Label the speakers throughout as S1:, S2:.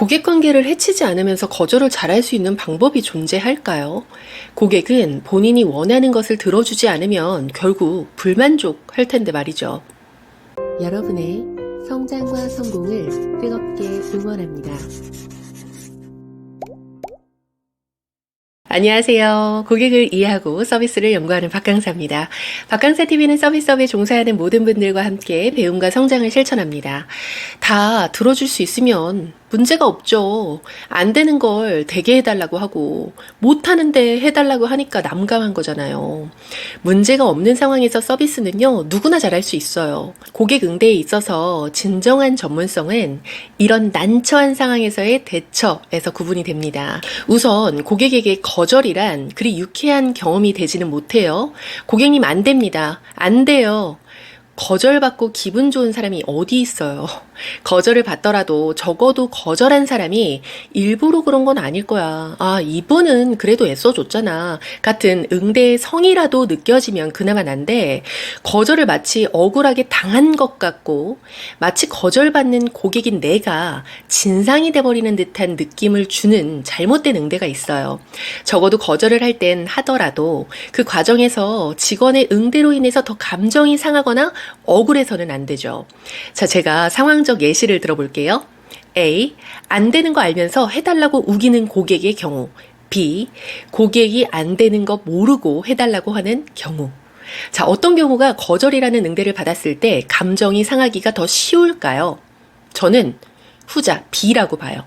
S1: 고객 관계를 해치지 않으면서 거절을 잘할 수 있는 방법이 존재할까요? 고객은 본인이 원하는 것을 들어주지 않으면 결국 불만족할 텐데 말이죠. 여러분의 성장과 성공을 뜨겁게 응원합니다. 안녕하세요. 고객을 이해하고 서비스를 연구하는 박강사입니다. 박강사TV는 서비스업에 종사하는 모든 분들과 함께 배움과 성장을 실천합니다. 다 들어줄 수 있으면 문제가 없죠. 안 되는 걸 되게 해달라고 하고 못하는데 해달라고 하니까 난감한 거잖아요. 문제가 없는 상황에서 서비스는요, 누구나 잘할 수 있어요. 고객 응대에 있어서 진정한 전문성은 이런 난처한 상황에서의 대처에서 구분이 됩니다. 우선 고객에게 거절이란 그리 유쾌한 경험이 되지는 못해요. 고객님 안 됩니다. 안 돼요. 거절받고 기분 좋은 사람이 어디 있어요. 거절을 받더라도 적어도 거절한 사람이 일부러 그런 건 아닐 거야. 아, 이분은 그래도 애써줬잖아. 같은 응대의 성의라도 느껴지면 그나마 난데, 거절을 마치 억울하게 당한 것 같고 마치 거절받는 고객인 내가 진상이 돼버리는 듯한 느낌을 주는 잘못된 응대가 있어요. 적어도 거절을 할 땐 하더라도 그 과정에서 직원의 응대로 인해서 더 감정이 상하거나 억울해서는 안 되죠. 자, 제가 상황적 예시를 들어볼게요. A. 안 되는 거 알면서 해달라고 우기는 고객의 경우. B. 고객이 안 되는 거 모르고 해달라고 하는 경우. 자, 어떤 경우가 거절이라는 응대를 받았을 때 감정이 상하기가 더 쉬울까요? 저는 후자 B라고 봐요.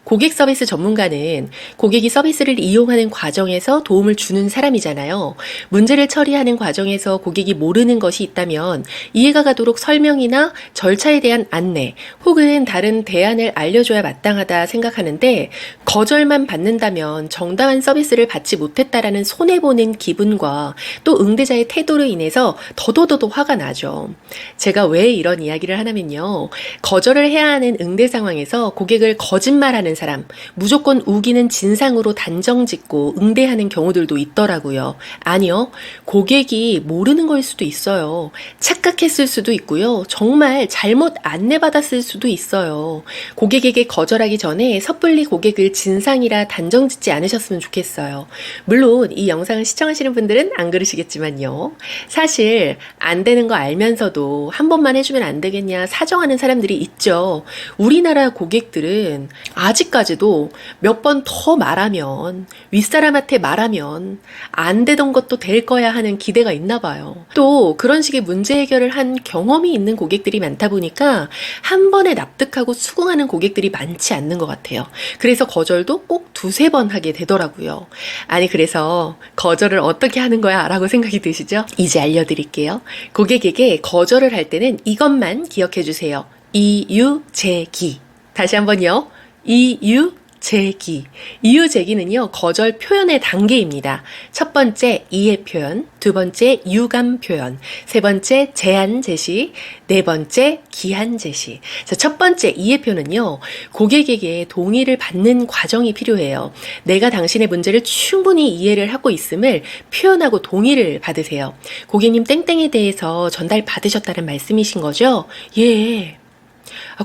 S1: 고객 서비스 전문가는 고객이 서비스를 이용하는 과정에서 도움을 주는 사람이잖아요. 문제를 처리하는 과정에서 고객이 모르는 것이 있다면 이해가 가도록 설명이나 절차에 대한 안내 혹은 다른 대안을 알려줘야 마땅하다 생각하는데, 거절만 받는다면 정당한 서비스를 받지 못했다라는 손해보는 기분과 또 응대자의 태도로 인해서 더더더 화가 나죠. 제가 왜 이런 이야기를 하냐면요, 거절을 해야 하는 응대 상황에서 고객을 거짓말하는 사람, 무조건 우기는 진상으로 단정짓고 응대하는 경우들도 있더라고요. 아니요, 고객이 모르는 걸 수도 있어요. 착각했을 수도 있고요. 정말 잘못 안내받았을 수도 있어요. 고객에게 거절하기 전에 섣불리 고객을 진상이라 단정짓지 않으셨으면 좋겠어요. 물론 이 영상을 시청하시는 분들은 안 그러시겠지만요. 사실 안 되는 거 알면서도 한 번만 해주면 안 되겠냐 사정하는 사람들이 있죠. 우리나라 고객들은 아직까지도 몇 번 더 말하면, 윗사람한테 말하면 안 되던 것도 될 거야 하는 기대가 있나 봐요. 또 그런 식의 문제 해결을 한 경험이 있는 고객들이 많다 보니까 한 번에 납득하고 수긍하는 고객들이 많지 않는 것 같아요. 그래서 거절도 꼭 두세 번 하게 되더라고요. 아니, 그래서 거절을 어떻게 하는 거야 라고 생각이 드시죠? 이제 알려드릴게요. 고객에게 거절을 할 때는 이것만 기억해 주세요. 이유제기. 다시 한번요. 이유제기. 이유제기는요, 거절 표현의 단계입니다. 첫 번째, 이해 표현. 두 번째, 유감 표현. 세 번째, 제안 제시. 네 번째, 기한 제시. 자, 첫 번째, 이해 표현은요, 고객에게 동의를 받는 과정이 필요해요. 내가 당신의 문제를 충분히 이해를 하고 있음을 표현하고 동의를 받으세요. 고객님 땡땡에 대해서 전달 받으셨다는 말씀이신 거죠? 예.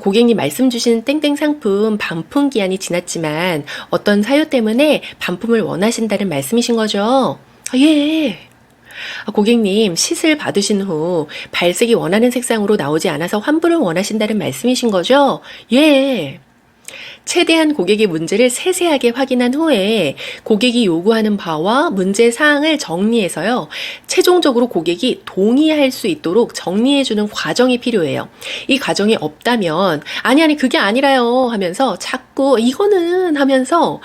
S1: 고객님 말씀 주신 땡땡 상품 반품 기한이 지났지만 어떤 사유 때문에 반품을 원하신다는 말씀이신 거죠? 예. 고객님 시술 받으신 후 발색이 원하는 색상으로 나오지 않아서 환불을 원하신다는 말씀이신 거죠? 예. 최대한 고객의 문제를 세세하게 확인한 후에 고객이 요구하는 바와 문제 사항을 정리해서요, 최종적으로 고객이 동의할 수 있도록 정리해주는 과정이 필요해요. 이 과정이 없다면 아니 그게 아니라요 하면서 자꾸 이거는 하면서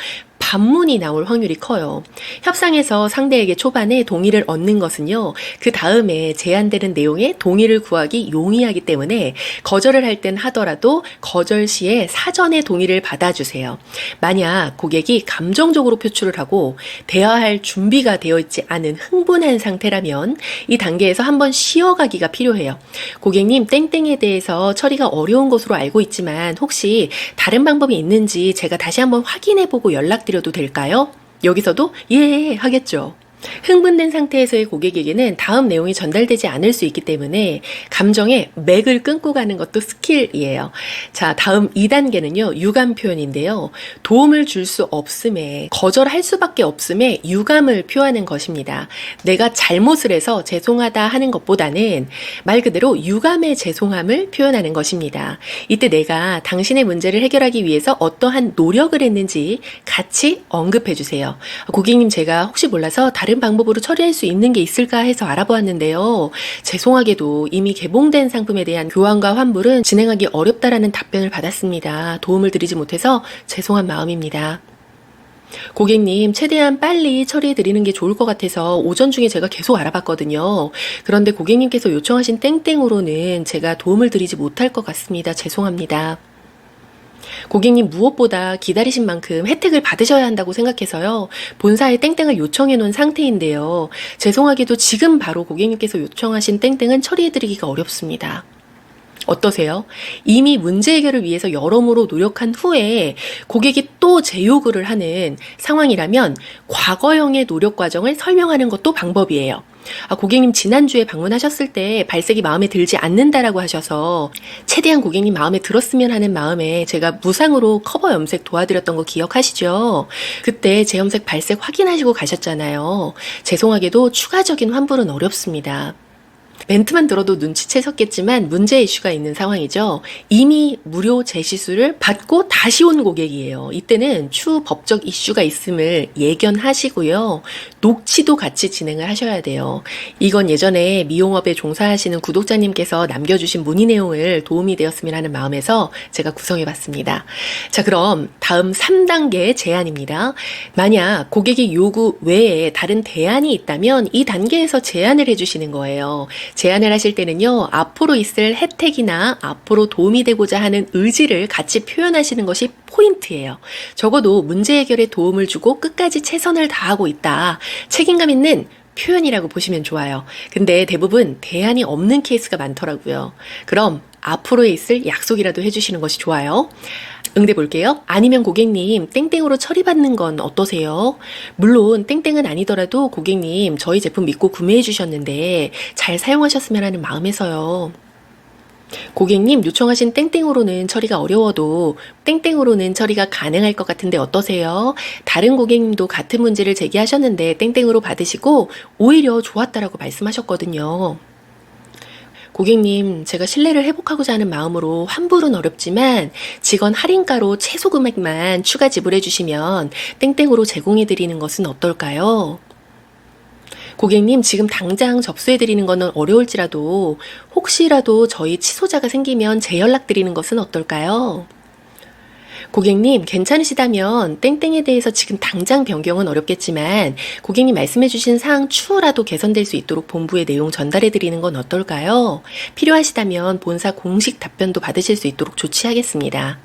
S1: 반문이 나올 확률이 커요. 협상에서 상대에게 초반에 동의를 얻는 것은요, 그 다음에 제한되는 내용에 동의를 구하기 용이하기 때문에 거절을 할 땐 하더라도 거절 시에 사전에 동의를 받아주세요. 만약 고객이 감정적으로 표출을 하고 대화할 준비가 되어 있지 않은 흥분한 상태라면 이 단계에서 한번 쉬어가기가 필요해요. 고객님 땡땡에 대해서 처리가 어려운 것으로 알고 있지만 혹시 다른 방법이 있는지 제가 다시 한번 확인해보고 연락드려도 될까요? 여기서도 예 하겠죠. 흥분된 상태에서의 고객에게는 다음 내용이 전달되지 않을 수 있기 때문에 감정의 맥을 끊고 가는 것도 스킬이에요. 자, 다음 2단계는요, 유감 표현인데요. 도움을 줄 수 없음에, 거절할 수밖에 없음에 유감을 표하는 것입니다. 내가 잘못을 해서 죄송하다 하는 것보다는 말 그대로 유감의 죄송함을 표현하는 것입니다. 이때 내가 당신의 문제를 해결하기 위해서 어떠한 노력을 했는지 같이 언급해 주세요. 고객님, 제가 혹시 몰라서 다른 방법으로 처리할 수 있는 게 있을까 해서 알아보았는데요. 죄송하게도 이미 개봉된 상품에 대한 교환과 환불은 진행하기 어렵다라는 답변을 받았습니다. 도움을 드리지 못해서 죄송한 마음입니다. 고객님, 최대한 빨리 처리해 드리는 게 좋을 것 같아서 오전 중에 제가 계속 알아봤거든요. 그런데 고객님께서 요청하신 땡땡으로는 제가 도움을 드리지 못할 것 같습니다. 죄송합니다. 고객님, 무엇보다 기다리신 만큼 혜택을 받으셔야 한다고 생각해서요. 본사에 땡땡을 요청해 놓은 상태인데요. 죄송하게도 지금 바로 고객님께서 요청하신 땡땡은 처리해 드리기가 어렵습니다. 어떠세요? 이미 문제 해결을 위해서 여러모로 노력한 후에 고객이 또 재요구를 하는 상황이라면 과거형의 노력 과정을 설명하는 것도 방법이에요. 고객님, 지난주에 방문하셨을 때 발색이 마음에 들지 않는다라고 하셔서 최대한 고객님 마음에 들었으면 하는 마음에 제가 무상으로 커버 염색 도와드렸던 거 기억하시죠? 그때 제 염색 발색 확인하시고 가셨잖아요. 죄송하게도 추가적인 환불은 어렵습니다. 멘트만 들어도 눈치채셨겠지만 문제 이슈가 있는 상황이죠. 이미 무료 재시수를 받고 다시 온 고객이에요. 이때는 추후 법적 이슈가 있음을 예견하시고요. 녹취도 같이 진행을 하셔야 돼요. 이건 예전에 미용업에 종사하시는 구독자님께서 남겨주신 문의 내용을 도움이 되었으면 하는 마음에서 제가 구성해봤습니다. 자, 그럼 다음 3단계 제안입니다. 만약 고객의 요구 외에 다른 대안이 있다면 이 단계에서 제안을 해주시는 거예요. 제안을 하실 때는요, 앞으로 있을 혜택이나 앞으로 도움이 되고자 하는 의지를 같이 표현하시는 것이 포인트예요. 적어도 문제 해결에 도움을 주고 끝까지 최선을 다하고 있다. 책임감 있는 표현이라고 보시면 좋아요. 근데 대부분 대안이 없는 케이스가 많더라고요. 그럼 앞으로에 있을 약속이라도 해주시는 것이 좋아요. 응대 볼게요. 아니면 고객님, 땡땡으로 처리받는 건 어떠세요? 물론 땡땡은 아니더라도 고객님, 저희 제품 믿고 구매해 주셨는데 잘 사용하셨으면 하는 마음에서요. 고객님, 요청하신 땡땡으로는 처리가 어려워도 땡땡으로는 처리가 가능할 것 같은데 어떠세요? 다른 고객님도 같은 문제를 제기하셨는데 땡땡으로 받으시고 오히려 좋았다라고 말씀하셨거든요. 고객님, 제가 신뢰를 회복하고자 하는 마음으로 환불은 어렵지만 직원 할인가로 최소 금액만 추가 지불해 주시면 땡땡으로 제공해 드리는 것은 어떨까요? 고객님, 지금 당장 접수해 드리는 거는 어려울지라도 혹시라도 저희 취소자가 생기면 재연락 드리는 것은 어떨까요? 고객님, 괜찮으시다면 땡땡에 대해서 지금 당장 변경은 어렵겠지만 고객님 말씀해 주신 사항 추후라도 개선될 수 있도록 본부에 내용 전달해 드리는 건 어떨까요? 필요하시다면 본사 공식 답변도 받으실 수 있도록 조치하겠습니다.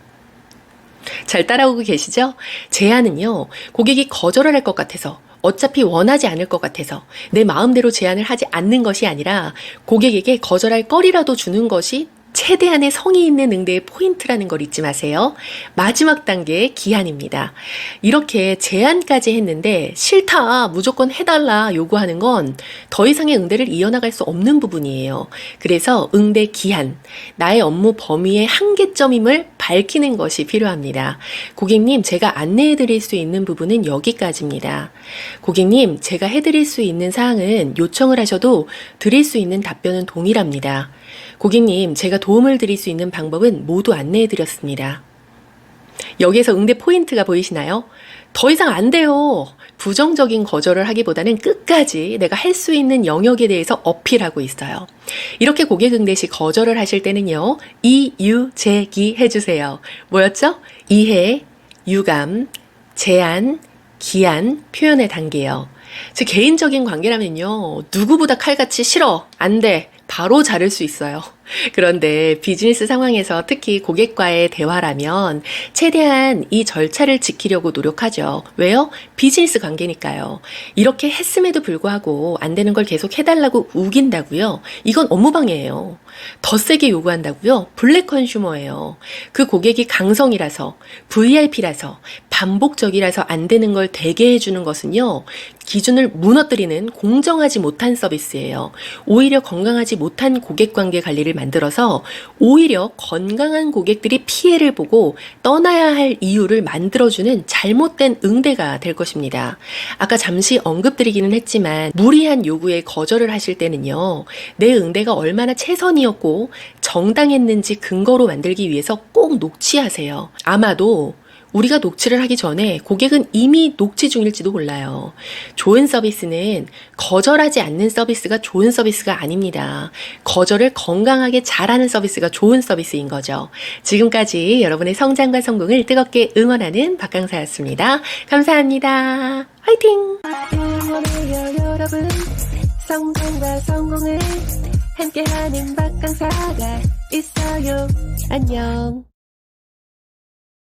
S1: 잘 따라오고 계시죠? 제안은요, 고객이 거절을 할 것 같아서, 어차피 원하지 않을 것 같아서 내 마음대로 제안을 하지 않는 것이 아니라 고객에게 거절할 거리라도 주는 것이 최대한의 성의 있는 응대의 포인트라는 걸 잊지 마세요. 마지막 단계 기한입니다. 이렇게 제안까지 했는데 싫다, 무조건 해달라 요구하는 건 더 이상의 응대를 이어나갈 수 없는 부분이에요. 그래서 응대 기한, 나의 업무 범위의 한계점임을 밝히는 것이 필요합니다. 고객님, 제가 안내해 드릴 수 있는 부분은 여기까지입니다. 고객님, 제가 해드릴 수 있는 사항은 요청을 하셔도 드릴 수 있는 답변은 동일합니다. 고객님, 제가 도움을 드릴 수 있는 방법은 모두 안내해 드렸습니다. 여기에서 응대 포인트가 보이시나요? 더 이상 안 돼요. 부정적인 거절을 하기보다는 끝까지 내가 할 수 있는 영역에 대해서 어필하고 있어요. 이렇게 고객 응대 시 거절을 하실 때는요, 이유, 제기 해주세요. 뭐였죠? 이해, 유감, 제안, 기한, 표현의 단계요. 제 개인적인 관계라면요, 누구보다 칼같이 싫어, 안 돼, 바로 자를 수 있어요. 그런데 비즈니스 상황에서 특히 고객과의 대화라면 최대한 이 절차를 지키려고 노력하죠. 왜요? 비즈니스 관계니까요. 이렇게 했음에도 불구하고 안 되는 걸 계속 해달라고 우긴다고요? 이건 업무방해예요. 더 세게 요구한다고요? 블랙 컨슈머예요. 그 고객이 강성이라서, VIP라서, 반복적이라서 안 되는 걸 되게 해주는 것은요, 기준을 무너뜨리는 공정하지 못한 서비스예요. 오히려 건강하지 못한 고객 관계 관리를 만들어서 오히려 건강한 고객들이 피해를 보고 떠나야 할 이유를 만들어주는 잘못된 응대가 될 것입니다. 아까 잠시 언급드리기는 했지만 무리한 요구에 거절을 하실 때는요, 내 응대가 얼마나 최선이었고 정당했는지 근거로 만들기 위해서 꼭 녹취하세요. 아마도 우리가 녹취를 하기 전에 고객은 이미 녹취 중일지도 몰라요. 좋은 서비스는 거절하지 않는 서비스가 좋은 서비스가 아닙니다. 거절을 건강하게 잘하는 서비스가 좋은 서비스인 거죠. 지금까지 여러분의 성장과 성공을 뜨겁게 응원하는 박강사였습니다. 감사합니다. 화이팅! 응원해요 여러분. 성공과 성공을 함께하는 박강사가 있어요. 안녕.